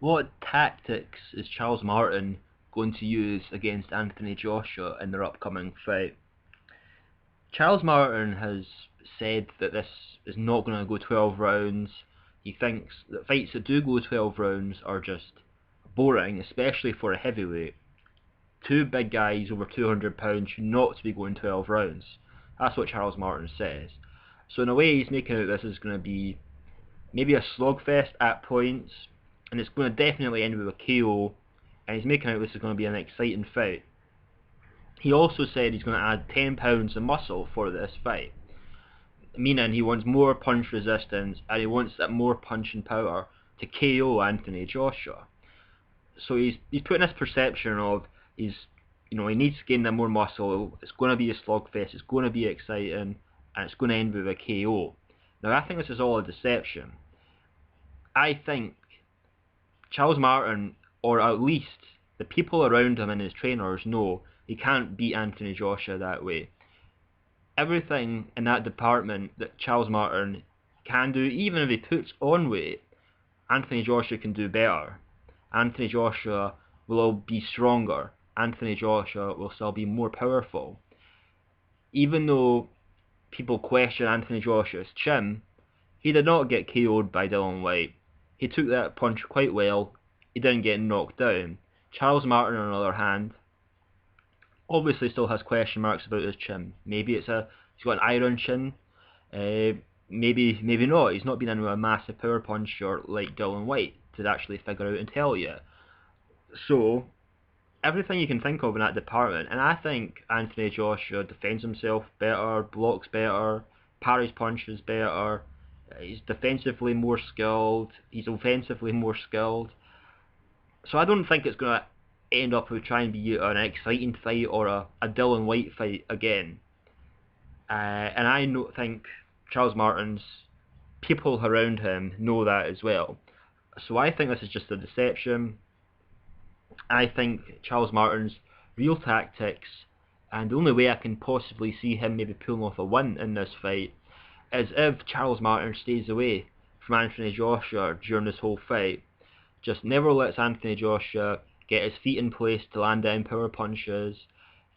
What tactics is Charles Martin going to use against Anthony Joshua in their upcoming fight? Charles Martin has said that this is not going to go 12 rounds. He thinks that fights that do go 12 rounds are just boring, especially for a heavyweight. Two big guys over 200 pounds should not be going 12 rounds. That's what Charles Martin says. So in a way, he's making out this is going to be maybe a slugfest at points, and it's going to definitely end with a KO, and he's making out this is going to be an exciting fight. He also said he's going to add 10 pounds of muscle for this fight, meaning he wants more punch resistance, and he wants that more punching power to KO Anthony Joshua. So he's putting this perception of he needs to gain that more muscle. It's going to be a slugfest. It's going to be exciting, and it's going to end with a KO. Now I think this is all a deception. I think Charles Martin, or at least the people around him and his trainers, know he can't beat Anthony Joshua that way. Everything in that department that Charles Martin can do, even if he puts on weight, Anthony Joshua can do better. Anthony Joshua will be stronger. Anthony Joshua will still be more powerful. Even though people question Anthony Joshua's chin, he did not get KO'd by Dillian Whyte. He took that punch quite well. He didn't get knocked down. Charles Martin, on the other hand, obviously still has question marks about his chin. Maybe he's got an iron chin. Maybe not. He's not been in with a massive power puncher like Dillian Whyte to actually figure out and tell you. So everything you can think of in that department, and I think Anthony Joshua defends himself better, blocks better, parries punches better. He's defensively more skilled. He's offensively more skilled. So I don't think it's going to end up with trying to be an exciting fight or a Dillian Whyte fight again. And I think Charles Martin's people around him know that as well. So I think this is just a deception. I think Charles Martin's real tactics, and the only way I can possibly see him maybe pulling off a win in this fight, is if Charles Martin stays away from Anthony Joshua during this whole fight. Just never lets Anthony Joshua get his feet in place to land down power punches,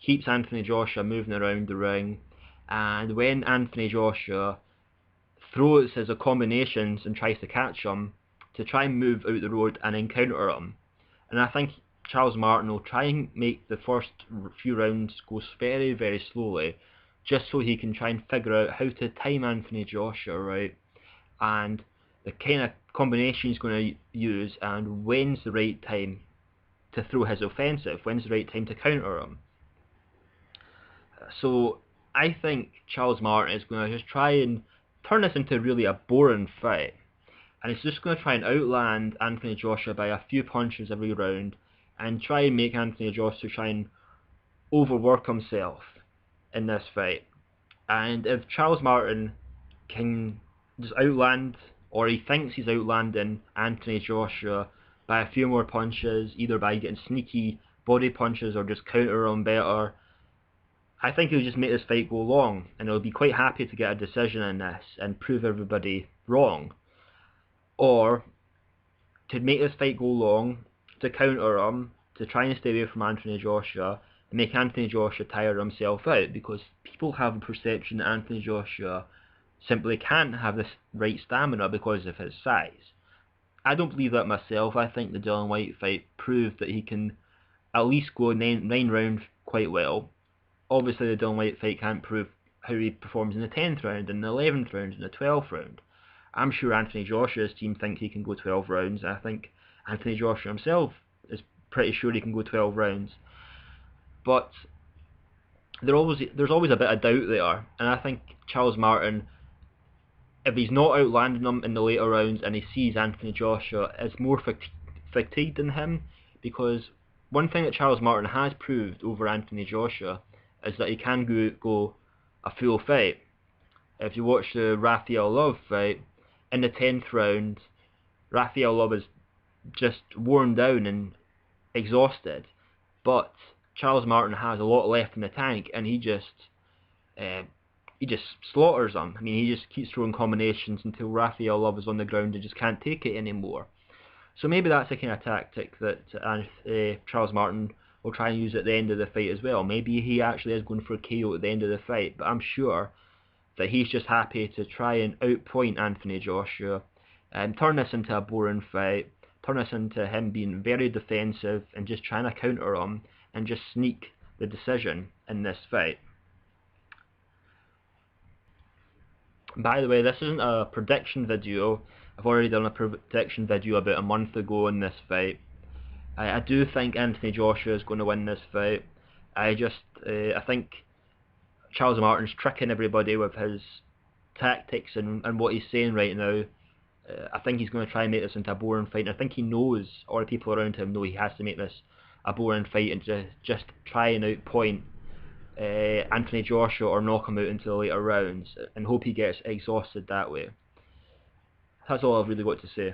keeps Anthony Joshua moving around the ring, and when Anthony Joshua throws his combinations and tries to catch him, to try and move out the road and encounter him. And I think Charles Martin will try and make the first few rounds go very, very slowly, just so he can try and figure out how to time Anthony Joshua right, and the kind of combination he's going to use, and when's the right time to throw his offensive, when's the right time to counter him. So I think Charles Martin is going to just try and turn this into really a boring fight, and he's just going to try and outland Anthony Joshua by a few punches every round, and try and make Anthony Joshua try and overwork himself in this fight. And if Charles Martin can just outland, or he thinks he's outlanding Anthony Joshua by a few more punches, either by getting sneaky body punches or just counter him better, I think he'll just make this fight go long, and he'll be quite happy to get a decision in this and prove everybody wrong. Or to make this fight go long, to counter him, to try and stay away from Anthony Joshua, and make Anthony Joshua tire himself out, because people have a perception that Anthony Joshua simply can't have this right stamina because of his size. I don't believe that myself. I think the Dillian Whyte fight proved that he can at least go nine rounds quite well. Obviously the Dillian Whyte fight can't prove how he performs in the 10th round, in the 11th round, in the 12th round. I'm sure Anthony Joshua's team think he can go 12 rounds. I think Anthony Joshua himself is pretty sure he can go 12 rounds. But there's always a bit of doubt there, and I think Charles Martin, if he's not outlanding him in the later rounds and he sees Anthony Joshua is more fatigued than him, because one thing that Charles Martin has proved over Anthony Joshua is that he can go a full fight. If you watch the Rafael Love fight, in the 10th round, Rafael Love is just worn down and exhausted, but Charles Martin has a lot left in the tank, and he just slaughters him. I mean, he just keeps throwing combinations until Rafael Love is on the ground and just can't take it anymore. So maybe that's the kind of tactic that Charles Martin will try and use at the end of the fight as well. Maybe he actually is going for a KO at the end of the fight, but I'm sure that he's just happy to try and outpoint Anthony Joshua and turn this into a boring fight, turn this into him being very defensive and just trying to counter him and just sneak the decision in this fight. By the way, this isn't a prediction video. I've already done a prediction video about a month ago in this fight. I do think Anthony Joshua is going to win this fight. I think Charles Martin's tricking everybody with his tactics and what he's saying right now. I think he's going to try and make this into a boring fight, and I think he knows, or the people around him know, he has to make this a boring fight and just try and outpoint Anthony Joshua or knock him out into the later rounds and hope he gets exhausted that way. That's all I've really got to say.